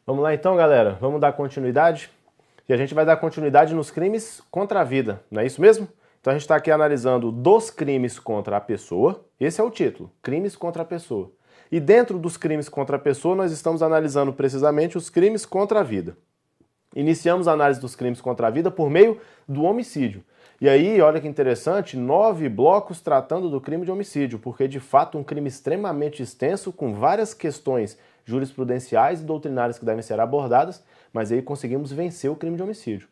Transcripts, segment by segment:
Vamos lá então, galera? Vamos dar continuidade? E a gente vai dar continuidade nos crimes contra a vida, não é isso mesmo? Então a gente está aqui analisando dos crimes contra a pessoa, esse é o título, crimes contra a pessoa. E dentro dos crimes contra a pessoa, nós estamos analisando precisamente os crimes contra a vida. Iniciamos a análise dos crimes contra a vida por meio do homicídio. E aí, olha que interessante, 9 blocos tratando do crime de homicídio, porque de fato um crime extremamente extenso, com várias questões jurisprudenciais e doutrinárias que devem ser abordadas, mas aí conseguimos vencer o crime de homicídio.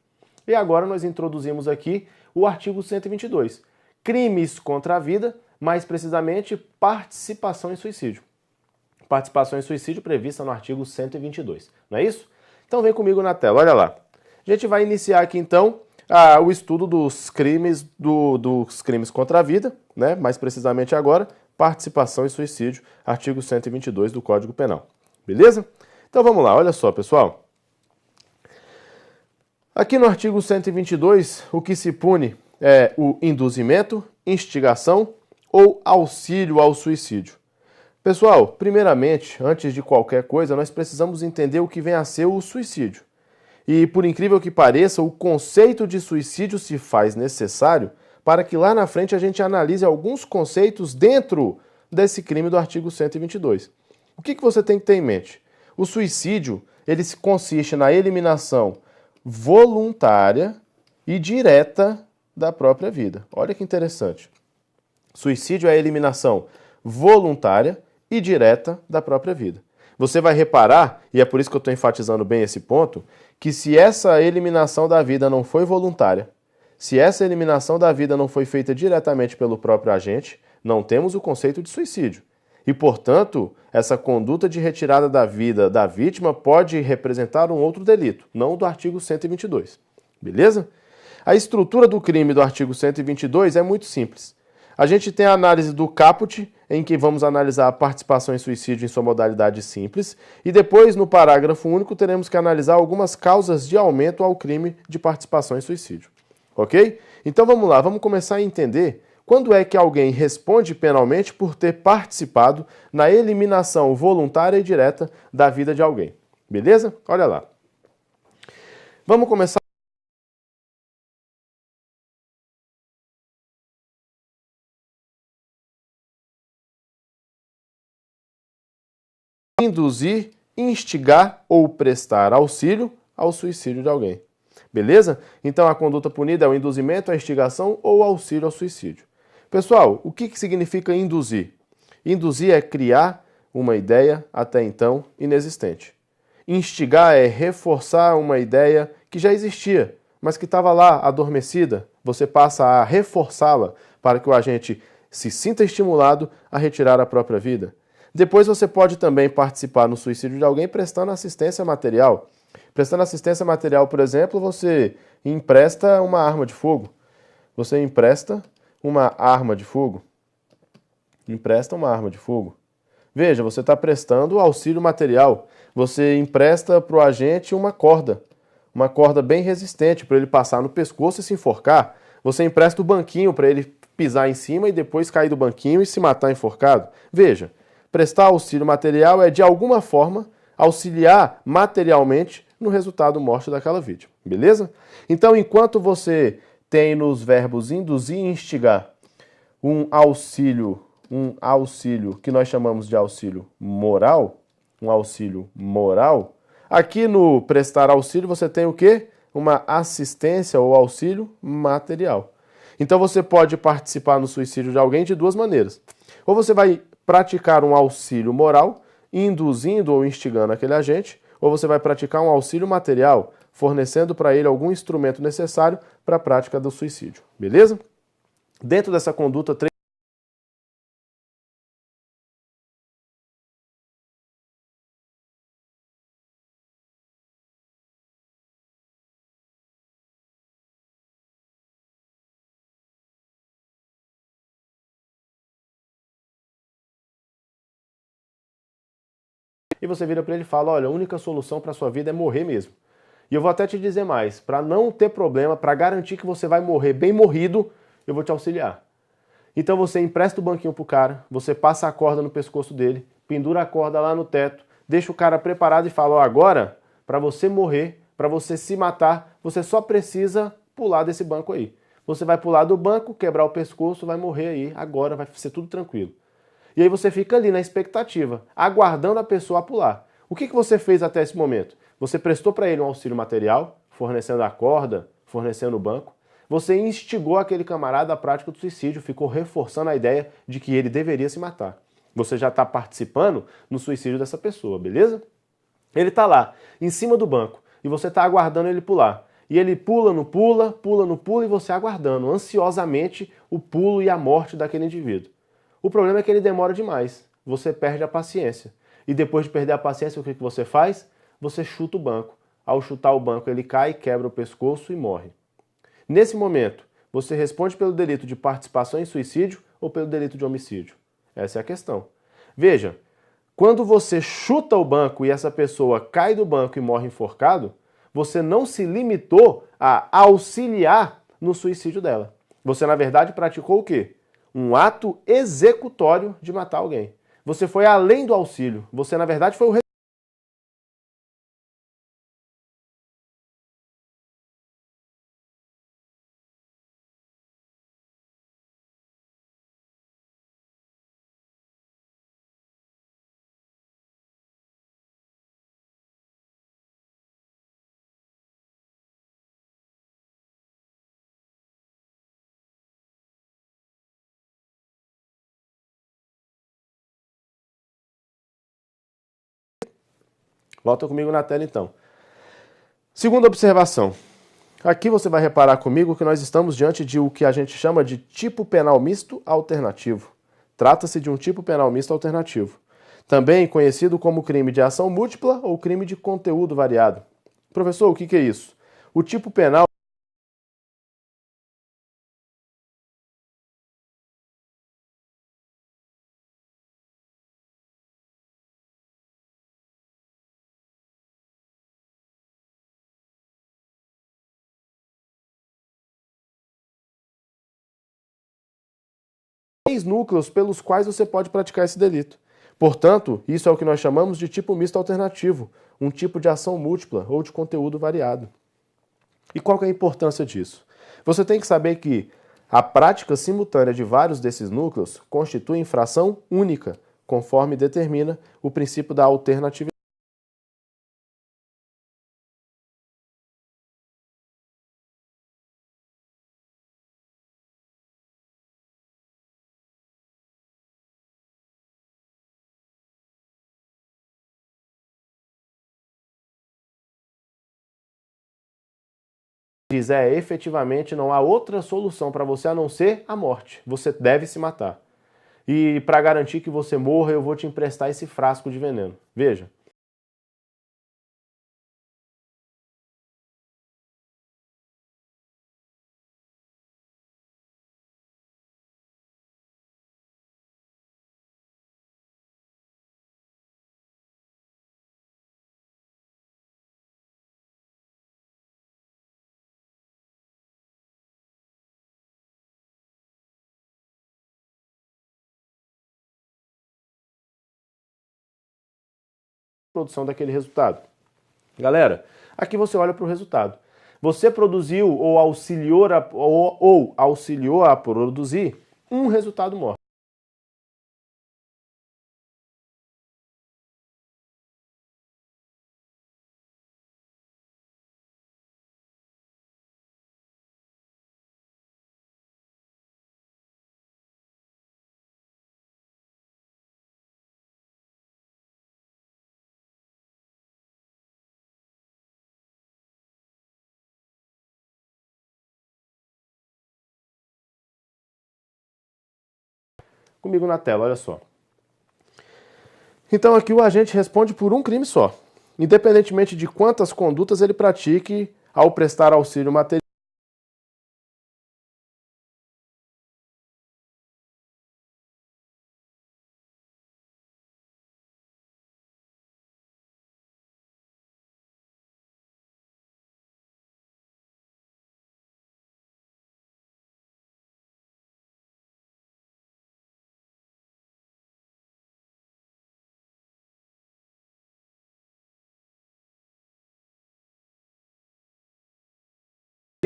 E agora nós introduzimos aqui o artigo 122, crimes contra a vida, mais precisamente participação em suicídio. Participação em suicídio prevista no artigo 122, não é isso? Então vem comigo na tela, olha lá. A gente vai iniciar aqui então o estudo dos crimes contra a vida, né? Mais precisamente agora, participação em suicídio, artigo 122 do Código Penal. Beleza? Então vamos lá, olha só, pessoal. Aqui no artigo 122, o que se pune é o induzimento, instigação ou auxílio ao suicídio. Pessoal, primeiramente, antes de qualquer coisa, nós precisamos entender o que vem a ser o suicídio. E, por incrível que pareça, o conceito de suicídio se faz necessário para que lá na frente a gente analise alguns conceitos dentro desse crime do artigo 122. O que você tem que ter em mente? O suicídio, ele consiste na eliminação voluntária e direta da própria vida. Olha que interessante. Suicídio é a eliminação voluntária e direta da própria vida. Você vai reparar, e é por isso que eu estou enfatizando bem esse ponto, que se essa eliminação da vida não foi voluntária, se essa eliminação da vida não foi feita diretamente pelo próprio agente, não temos o conceito de suicídio. E, portanto, essa conduta de retirada da vida da vítima pode representar um outro delito, não o do artigo 122. Beleza? A estrutura do crime do artigo 122 é muito simples. A gente tem a análise do caput, em que vamos analisar a participação em suicídio em sua modalidade simples, e depois, no parágrafo único, teremos que analisar algumas causas de aumento ao crime de participação em suicídio. Ok? Então vamos lá, vamos começar a entender quando é que alguém responde penalmente por ter participado na eliminação voluntária e direta da vida de alguém. Beleza? Olha lá. Vamos começar. Induzir, instigar ou prestar auxílio ao suicídio de alguém. Beleza? Então a conduta punida é o induzimento, a instigação ou auxílio ao suicídio. Pessoal, o que significa induzir? Induzir é criar uma ideia até então inexistente. Instigar é reforçar uma ideia que já existia, mas que estava lá adormecida. Você passa a reforçá-la para que o agente se sinta estimulado a retirar a própria vida. Depois você pode também participar no suicídio de alguém prestando assistência material. Prestando assistência material, por exemplo, você empresta uma arma de fogo. Você empresta uma arma de fogo. Empresta uma arma de fogo. Veja, você está prestando auxílio material. Você empresta para o agente uma corda bem resistente para ele passar no pescoço e se enforcar. Você empresta o banquinho para ele pisar em cima e depois cair do banquinho e se matar enforcado. Veja, prestar auxílio material é, de alguma forma, auxiliar materialmente no resultado morte daquela vítima. Beleza? Então, enquanto você tem nos verbos induzir e instigar um auxílio que nós chamamos de auxílio moral, aqui no prestar auxílio você tem o quê? Uma assistência ou auxílio material. Então você pode participar no suicídio de alguém de duas maneiras. Ou você vai praticar um auxílio moral, induzindo ou instigando aquele agente, ou você vai praticar um auxílio material, fornecendo para ele algum instrumento necessário para a prática do suicídio. Beleza? Dentro dessa conduta, e você vira para ele e fala, olha, a única solução para a sua vida é morrer mesmo. E eu vou até te dizer mais, para não ter problema, para garantir que você vai morrer bem morrido, eu vou te auxiliar. Então você empresta o banquinho pro cara, você passa a corda no pescoço dele, pendura a corda lá no teto, deixa o cara preparado e fala, ó, agora Para você morrer, para você se matar, você só precisa pular desse banco aí. Você vai pular do banco, quebrar o pescoço, vai morrer aí, agora vai ser tudo tranquilo. E aí você fica ali na expectativa, aguardando a pessoa a pular. O que você fez até esse momento? Você prestou para ele um auxílio material, fornecendo a corda, fornecendo o banco. Você instigou aquele camarada à prática do suicídio, ficou reforçando a ideia de que ele deveria se matar. Você já está participando no suicídio dessa pessoa, beleza? Ele está lá, em cima do banco, e você está aguardando ele pular. E ele pula, não pula, pula, não pula, e você aguardando ansiosamente o pulo e a morte daquele indivíduo. O problema é que ele demora demais, você perde a paciência. E depois de perder a paciência, o que você faz? Você chuta o banco. Ao chutar o banco, ele cai, quebra o pescoço e morre. Nesse momento, você responde pelo delito de participação em suicídio ou pelo delito de homicídio? Essa é a questão. Veja, quando você chuta o banco e essa pessoa cai do banco e morre enforcado, você não se limitou a auxiliar no suicídio dela. Você, na verdade, praticou o quê? Um ato executório de matar alguém. Você foi além do auxílio. Você, na verdade, foi o Volta comigo na tela, então. Segunda observação. Aqui você vai reparar comigo que nós estamos diante de o que a gente chama de tipo penal misto alternativo. Trata-se de um tipo penal misto alternativo, também conhecido como crime de ação múltipla ou crime de conteúdo variado. Professor, o que é isso? O tipo penal tem 3 núcleos pelos quais você pode praticar esse delito. Portanto, isso é o que nós chamamos de tipo misto alternativo, um tipo de ação múltipla ou de conteúdo variado. E qual que é a importância disso? Você tem que saber que a prática simultânea de vários desses núcleos constitui infração única, conforme determina o princípio da alternatividade. Efetivamente não há outra solução para você a não ser a morte. Você deve se matar. E para garantir que você morra, eu vou te emprestar esse frasco de veneno. Veja. Produção daquele resultado. Galera, aqui você olha para o resultado. Você produziu ou auxiliou a produzir um resultado morto. Comigo na tela, olha só. Então aqui o agente responde por um crime só, independentemente de quantas condutas ele pratique ao prestar auxílio material.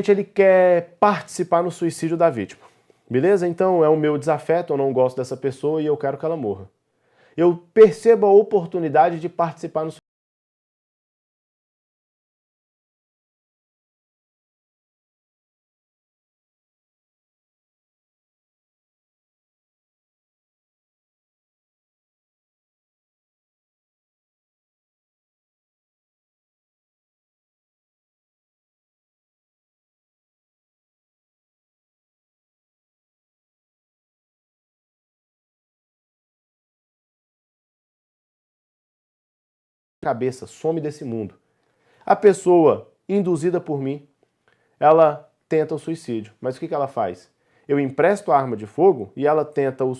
Ele quer participar no suicídio da vítima. Beleza? Então é o meu desafeto, eu não gosto dessa pessoa e eu quero que ela morra. Eu percebo a oportunidade de participar no suicídio. Cabeça, some desse mundo. A pessoa induzida por mim, ela tenta o suicídio. Mas o que ela faz? Eu empresto a arma de fogo e ela tenta o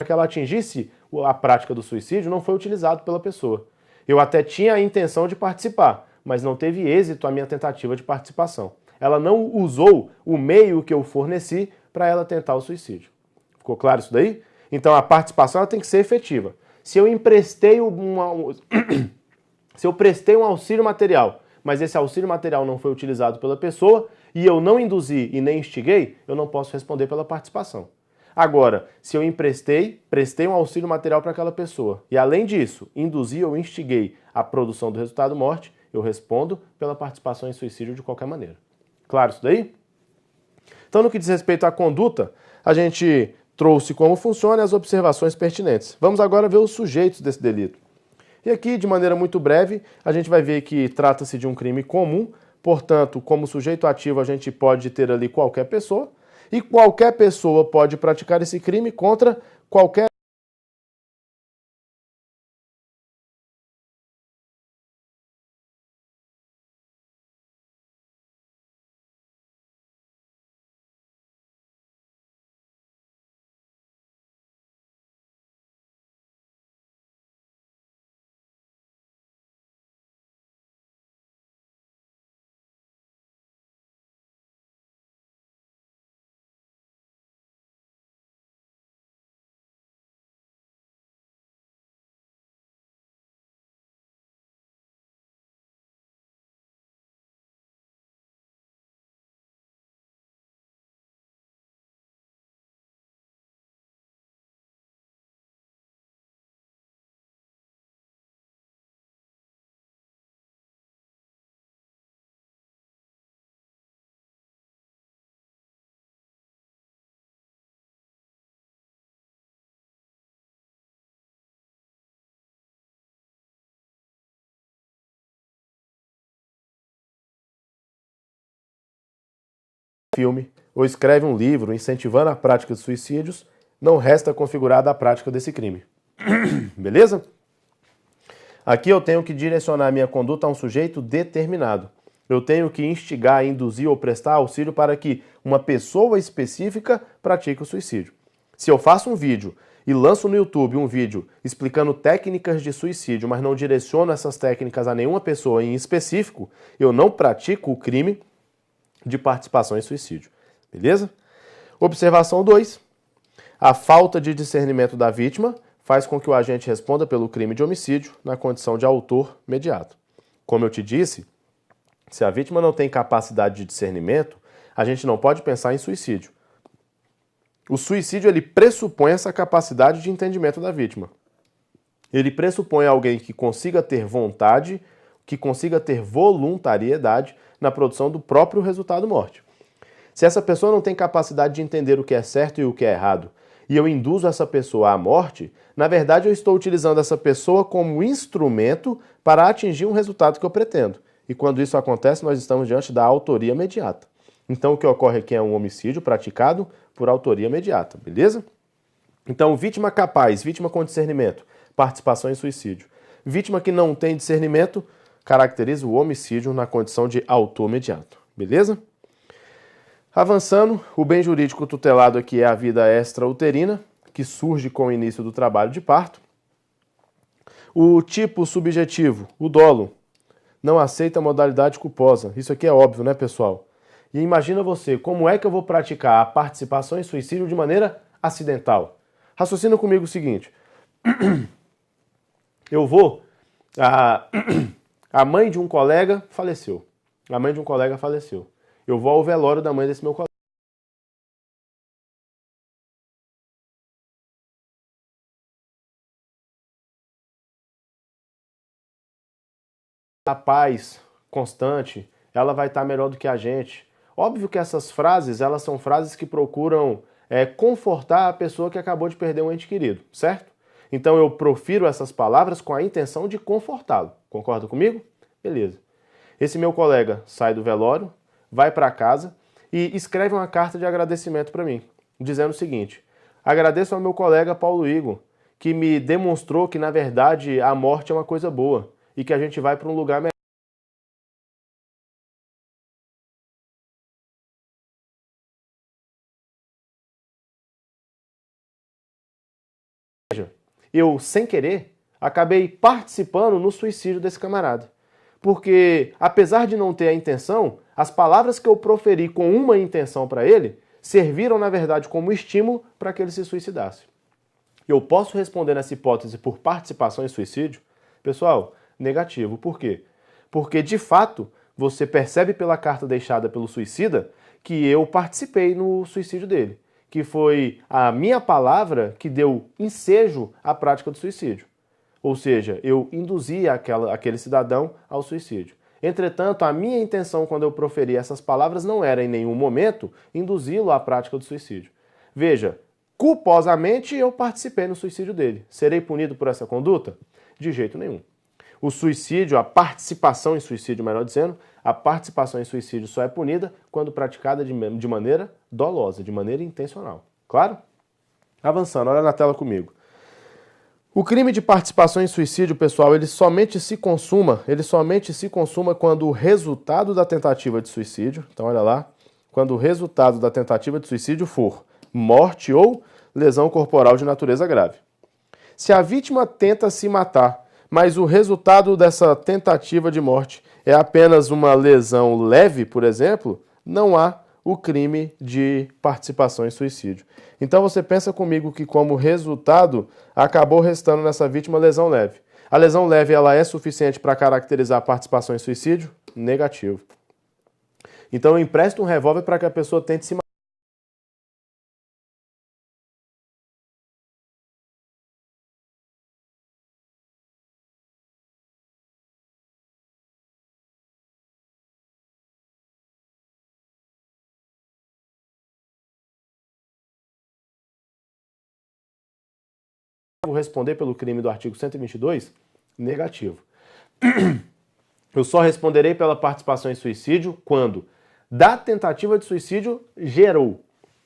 que ela atingisse a prática do suicídio não foi utilizado pela pessoa. Eu até tinha a intenção de participar, mas não teve êxito a minha tentativa de participação. Ela não usou o meio que eu forneci para ela tentar o suicídio. Ficou claro isso daí? Então a participação ela tem que ser efetiva. Se eu se eu prestei um auxílio material, mas esse auxílio material não foi utilizado pela pessoa e eu não induzi e nem instiguei, eu não posso responder pela participação. Agora, se eu prestei um auxílio material para aquela pessoa e, além disso, induzi ou instiguei a produção do resultado morte, eu respondo pela participação em suicídio de qualquer maneira. Claro isso daí? Então, no que diz respeito à conduta, a gente trouxe como funciona e as observações pertinentes. Vamos agora ver os sujeitos desse delito. E aqui, de maneira muito breve, a gente vai ver que trata-se de um crime comum, portanto, como sujeito ativo, a gente pode ter ali qualquer pessoa, e qualquer pessoa pode praticar esse crime contra qualquer filme ou escreve um livro incentivando a prática de suicídios, não resta configurada a prática desse crime. Beleza? Aqui eu tenho que direcionar minha conduta a um sujeito determinado. Eu tenho que instigar, induzir ou prestar auxílio para que uma pessoa específica pratique o suicídio. Se eu faço um vídeo e lanço no YouTube um vídeo explicando técnicas de suicídio, mas não direciono essas técnicas a nenhuma pessoa em específico, eu não pratico o crime de participação em suicídio. Beleza? Observação 2. A falta de discernimento da vítima faz com que o agente responda pelo crime de homicídio na condição de autor imediato. Como eu te disse, se a vítima não tem capacidade de discernimento, a gente não pode pensar em suicídio. O suicídio, ele pressupõe essa capacidade de entendimento da vítima. Ele pressupõe alguém que consiga ter vontade, que consiga ter voluntariedade na produção do próprio resultado morte. Se essa pessoa não tem capacidade de entender o que é certo e o que é errado, e eu induzo essa pessoa à morte, na verdade eu estou utilizando essa pessoa como instrumento para atingir um resultado que eu pretendo. E quando isso acontece, nós estamos diante da autoria imediata. Então o que ocorre aqui é um homicídio praticado por autoria imediata, beleza? Então, vítima capaz, vítima com discernimento, participação em suicídio. Vítima que não tem discernimento, caracteriza o homicídio na condição de autor imediato, beleza? Avançando, o bem jurídico tutelado aqui é a vida extrauterina, que surge com o início do trabalho de parto. O tipo subjetivo, o dolo, não aceita a modalidade culposa. Isso aqui é óbvio, né, pessoal? E imagina você, como é que eu vou praticar a participação em suicídio de maneira acidental? Raciocina comigo o seguinte. Eu vou... A mãe de um colega faleceu. A mãe de um colega faleceu. Eu vou ao velório da mãe desse meu colega. A paz constante, ela vai estar melhor do que a gente. Óbvio que essas frases, elas são frases que procuram confortar a pessoa que acabou de perder um ente querido, certo? Então eu profiro essas palavras com a intenção de confortá-lo. Concorda comigo? Beleza. Esse meu colega sai do velório, vai para casa e escreve uma carta de agradecimento para mim, dizendo o seguinte: agradeço ao meu colega Paulo Igor, que me demonstrou que, na verdade, a morte é uma coisa boa e que a gente vai para um lugar melhor. Eu, sem querer, acabei participando no suicídio desse camarada. Porque, apesar de não ter a intenção, as palavras que eu proferi com uma intenção para ele serviram, na verdade, como estímulo para que ele se suicidasse. Eu posso responder nessa hipótese por participação em suicídio? Pessoal, negativo. Por quê? Porque, de fato, você percebe pela carta deixada pelo suicida que eu participei no suicídio dele, que foi a minha palavra que deu ensejo à prática do suicídio. Ou seja, eu induzi aquele cidadão ao suicídio. Entretanto, a minha intenção quando eu proferi essas palavras não era em nenhum momento induzi-lo à prática do suicídio. Veja, culposamente eu participei no suicídio dele. Serei punido por essa conduta? De jeito nenhum. O suicídio, a participação em suicídio, melhor dizendo, a participação em suicídio só é punida quando praticada de maneira dolosa, de maneira intencional. Claro? Avançando, olha na tela comigo. O crime de participação em suicídio, pessoal, ele somente se consuma quando o resultado da tentativa de suicídio, então olha lá, quando o resultado da tentativa de suicídio for morte ou lesão corporal de natureza grave. Se a vítima tenta se matar, mas o resultado dessa tentativa de morte é apenas uma lesão leve, por exemplo, não há o crime de participação em suicídio. Então você pensa comigo que como resultado acabou restando nessa vítima lesão leve. A lesão leve ela é suficiente para caracterizar a participação em suicídio? Negativo. Então eu empresto um revólver para que a pessoa tente se matar. Vou responder pelo crime do artigo 122? Negativo. Eu só responderei pela participação em suicídio quando da tentativa de suicídio gerou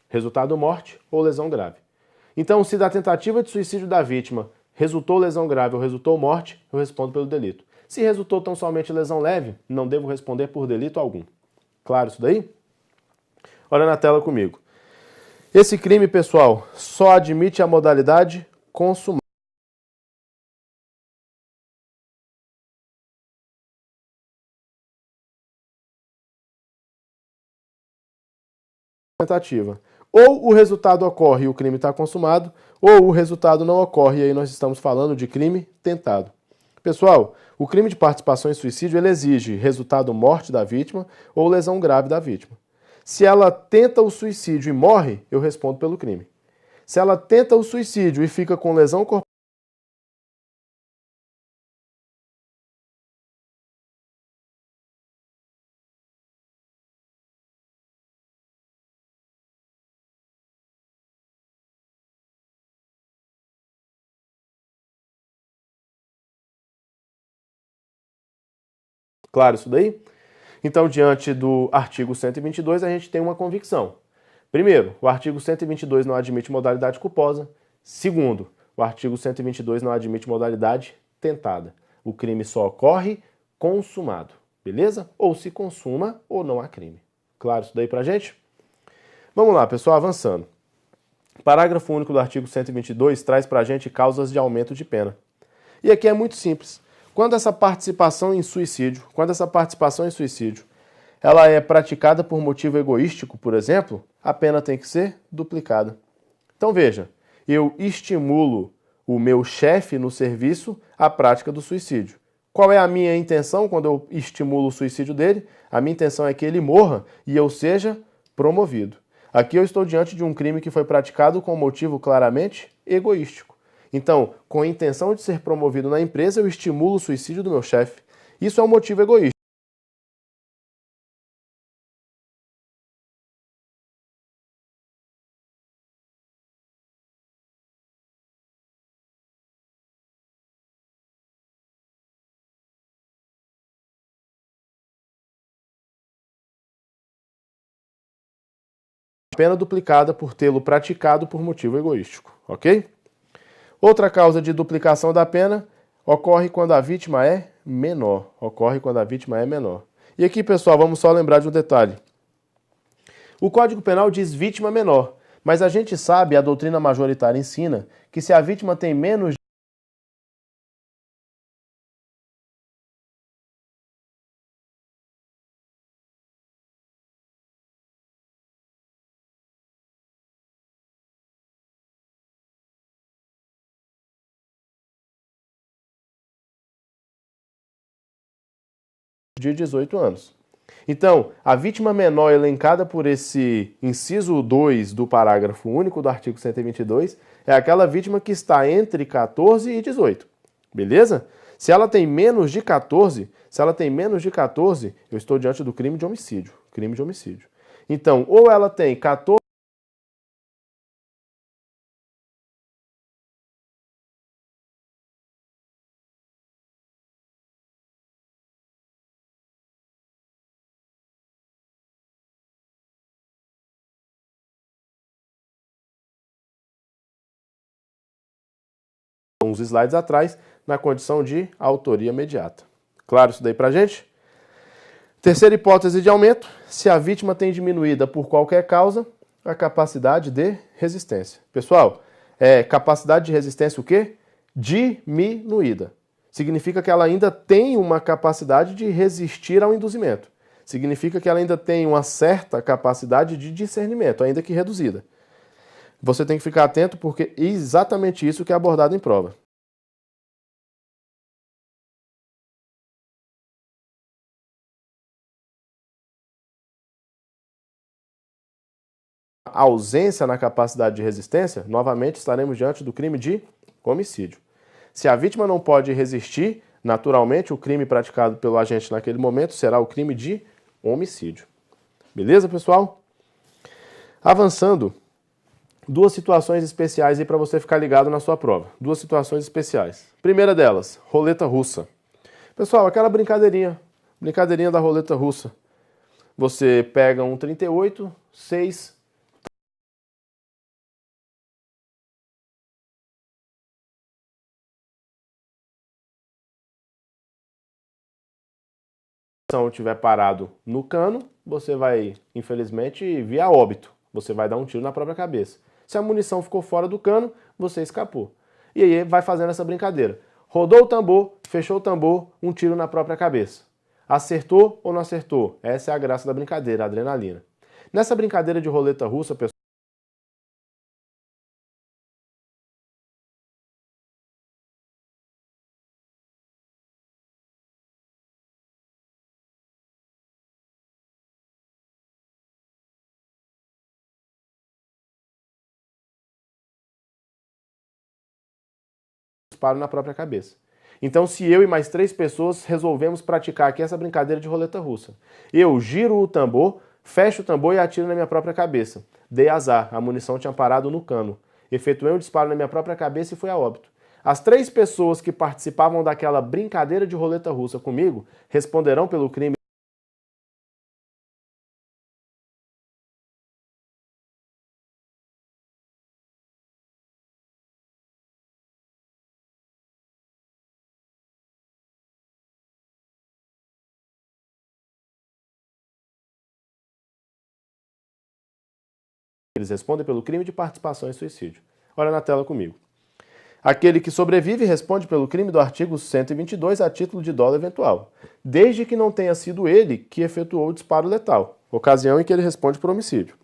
resultado morte ou lesão grave. Então, se da tentativa de suicídio da vítima resultou lesão grave ou resultou morte, eu respondo pelo delito. Se resultou tão somente lesão leve, não devo responder por delito algum. Claro isso daí? Olha na tela comigo. Esse crime, pessoal, só admite a modalidade consumada. Tentativa. Ou o resultado ocorre e o crime está consumado, ou o resultado não ocorre e aí nós estamos falando de crime tentado. Pessoal, o crime de participação em suicídio ele exige resultado morte da vítima ou lesão grave da vítima. Se ela tenta o suicídio e morre, eu respondo pelo crime. Se ela tenta o suicídio e fica com lesão corporal, claro isso daí? Então, diante do artigo 122, a gente tem uma convicção. Primeiro, o artigo 122 não admite modalidade culposa. Segundo, o artigo 122 não admite modalidade tentada. O crime só ocorre consumado, beleza? Ou se consuma ou não há crime. Claro isso daí pra gente? Vamos lá, pessoal, avançando. Parágrafo único do artigo 122 traz pra gente causas de aumento de pena. E aqui é muito simples. Quando essa participação em suicídio, ela é praticada por motivo egoístico, por exemplo, a pena tem que ser duplicada. Então veja, eu estimulo o meu chefe no serviço à prática do suicídio. Qual é a minha intenção quando eu estimulo o suicídio dele? A minha intenção é que ele morra e eu seja promovido. Aqui eu estou diante de um crime que foi praticado com motivo claramente egoístico. Então, com a intenção de ser promovido na empresa, eu estimulo o suicídio do meu chefe. Isso é um motivo egoísta. Pena duplicada por tê-lo praticado por motivo egoístico, ok? Outra causa de duplicação da pena ocorre quando a vítima é menor. E aqui, pessoal, vamos só lembrar de um detalhe. O Código Penal diz vítima menor, mas a gente sabe, a doutrina majoritária ensina, que se a vítima tem menos de 18 anos. Então, a vítima menor elencada por esse inciso 2 do parágrafo único do artigo 122 é aquela vítima que está entre 14 e 18. Beleza? Se ela tem menos de 14, eu estou diante do crime de homicídio. Então, ou ela tem 14 uns slides atrás, na condição de autoria imediata. Claro isso daí pra gente? Terceira hipótese de aumento, se a vítima tem diminuída por qualquer causa, a capacidade de resistência. Pessoal, capacidade de resistência o quê? Diminuída. Significa que ela ainda tem uma capacidade de resistir ao induzimento. Significa que ela ainda tem uma certa capacidade de discernimento, ainda que reduzida. Você tem que ficar atento porque é exatamente isso que é abordado em prova. Ausência na capacidade de resistência, novamente estaremos diante do crime de homicídio. Se a vítima não pode resistir, naturalmente o crime praticado pelo agente naquele momento será o crime de homicídio. Beleza, pessoal? Avançando, duas situações especiais aí para você ficar ligado na sua prova. Duas situações especiais. Primeira delas, roleta russa. Pessoal, aquela brincadeirinha da roleta russa. Você pega um 38, 6, estiver parado no cano, você vai, infelizmente, via óbito. Você vai dar um tiro na própria cabeça. Se a munição ficou fora do cano, você escapou. E aí vai fazendo essa brincadeira. Rodou o tambor, fechou o tambor, um tiro na própria cabeça. Acertou ou não acertou? Essa é a graça da brincadeira, a adrenalina. Nessa brincadeira de roleta russa, pessoal, disparo na própria cabeça. Então, se eu e mais 3 pessoas resolvemos praticar aqui essa brincadeira de roleta russa, eu giro o tambor, fecho o tambor e atiro na minha própria cabeça. Dei azar, a munição tinha parado no cano. Efetuei um disparo na minha própria cabeça e fui a óbito. As 3 pessoas que participavam daquela brincadeira de roleta russa comigo responderão pelo crime. Eles respondem pelo crime de participação em suicídio. Olha na tela comigo. Aquele que sobrevive responde pelo crime do artigo 122 a título de dolo eventual, desde que não tenha sido ele que efetuou o disparo letal, ocasião em que ele responde por homicídio.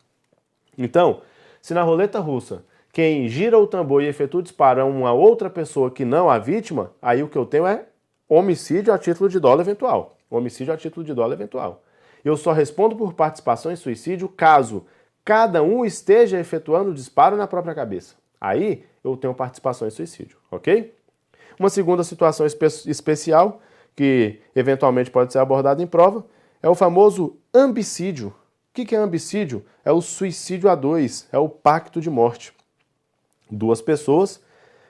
Então, se na roleta russa quem gira o tambor e efetua o disparo é uma outra pessoa que não a vítima, aí o que eu tenho é homicídio a título de dolo eventual. Homicídio a título de dolo eventual. Eu só respondo por participação em suicídio caso cada um esteja efetuando o disparo na própria cabeça. Aí eu tenho participação em suicídio, ok? Uma segunda situação especial, que eventualmente pode ser abordada em prova, é o famoso ambicídio. O que é ambicídio? É o suicídio a dois, é o pacto de morte. 2 pessoas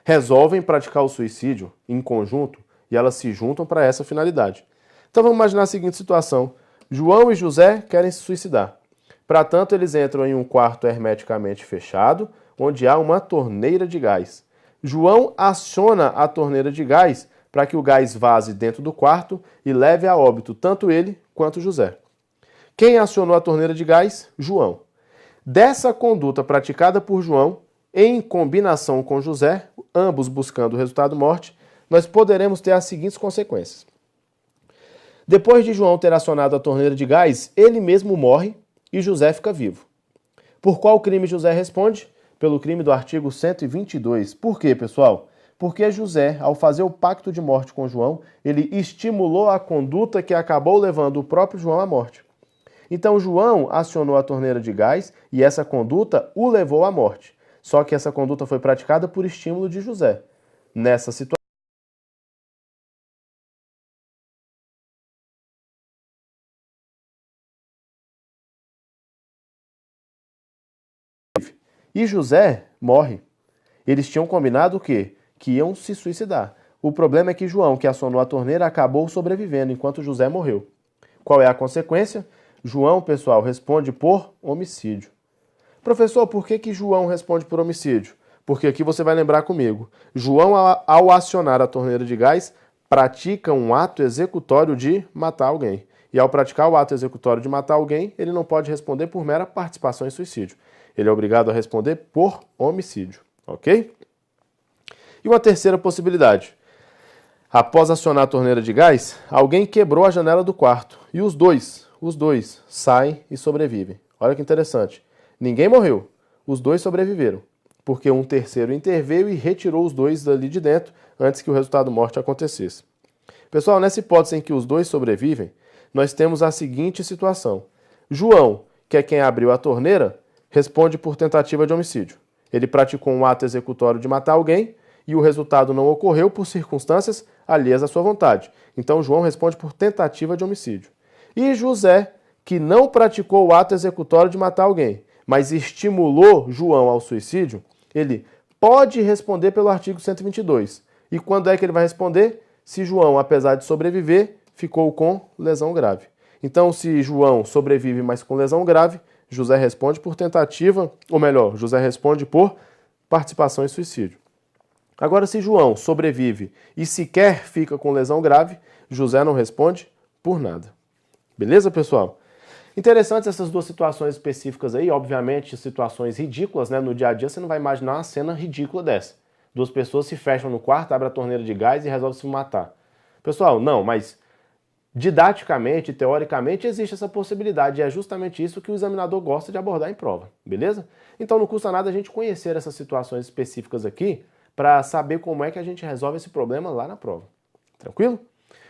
resolvem praticar o suicídio em conjunto e elas se juntam para essa finalidade. Então vamos imaginar a seguinte situação. João e José querem se suicidar. Para tanto, eles entram em um quarto hermeticamente fechado, onde há uma torneira de gás. João aciona a torneira de gás para que o gás vaze dentro do quarto e leve a óbito tanto ele quanto José. Quem acionou a torneira de gás? João. Dessa conduta praticada por João, em combinação com José, ambos buscando o resultado morte, nós poderemos ter as seguintes consequências. Depois de João ter acionado a torneira de gás, ele mesmo morre e José fica vivo. Por qual crime José responde? Pelo crime do artigo 122. Por quê, pessoal? Porque José, ao fazer o pacto de morte com João, ele estimulou a conduta que acabou levando o próprio João à morte. Então João acionou a torneira de gás e essa conduta o levou à morte. Só que essa conduta foi praticada por estímulo de José. Nessa situação, e José morre. Eles tinham combinado o quê? Que iam se suicidar. O problema é que João, que acionou a torneira, acabou sobrevivendo, enquanto José morreu. Qual é a consequência? João, pessoal, responde por homicídio. Professor, por que João responde por homicídio? Porque aqui você vai lembrar comigo. João, ao acionar a torneira de gás, pratica um ato executório de matar alguém. E ao praticar o ato executório de matar alguém, ele não pode responder por mera participação em suicídio. Ele é obrigado a responder por homicídio, ok? E uma terceira possibilidade. Após acionar a torneira de gás, alguém quebrou a janela do quarto. E os dois saem e sobrevivem. Olha que interessante. Ninguém morreu. Os 2 sobreviveram. Porque um terceiro interveio e retirou os 2 dali de dentro antes que o resultado morte acontecesse. Pessoal, nessa hipótese em que os 2 sobrevivem, nós temos a seguinte situação. João, que é quem abriu a torneira, responde por tentativa de homicídio. Ele praticou um ato executório de matar alguém e o resultado não ocorreu por circunstâncias alheias à sua vontade. Então João responde por tentativa de homicídio. E José, que não praticou o ato executório de matar alguém, mas estimulou João ao suicídio, ele pode responder pelo artigo 122. E quando é que ele vai responder? Se João, apesar de sobreviver, ficou com lesão grave. Então, se João sobrevive, mas com lesão grave, José responde por tentativa, ou melhor, José responde por participação em suicídio. Agora, se João sobrevive e sequer fica com lesão grave, José não responde por nada. Beleza, pessoal? Interessantes essas 2 situações específicas aí, obviamente situações ridículas, né? No dia a dia você não vai imaginar uma cena ridícula dessa. 2 pessoas se fecham no quarto, abrem a torneira de gás e resolvem se matar. Pessoal, não, mas didaticamente, teoricamente, existe essa possibilidade e é justamente isso que o examinador gosta de abordar em prova, beleza? Então não custa nada a gente conhecer essas situações específicas aqui para saber como é que a gente resolve esse problema lá na prova. Tranquilo?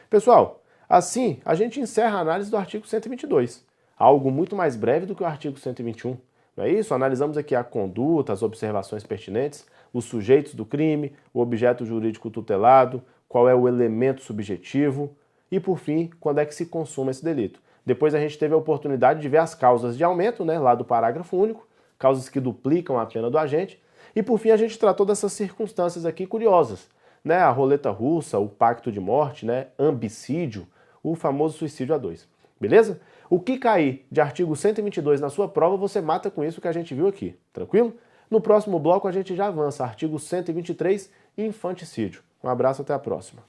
Pessoal, assim a gente encerra a análise do artigo 122. Algo muito mais breve do que o artigo 121, Não é isso? Analisamos aqui a conduta, as observações pertinentes, os sujeitos do crime, o objeto jurídico tutelado, qual é o elemento subjetivo e, por fim, quando é que se consuma esse delito. Depois a gente teve a oportunidade de ver as causas de aumento, né, lá do parágrafo único, causas que duplicam a pena do agente. E, por fim, a gente tratou dessas circunstâncias aqui curiosas, né, a roleta russa, o pacto de morte, né, ambicídio, o famoso suicídio a dois. Beleza? O que cair de artigo 122 na sua prova, você mata com isso que a gente viu aqui. Tranquilo? No próximo bloco a gente já avança. Artigo 123, infanticídio. Um abraço, até a próxima.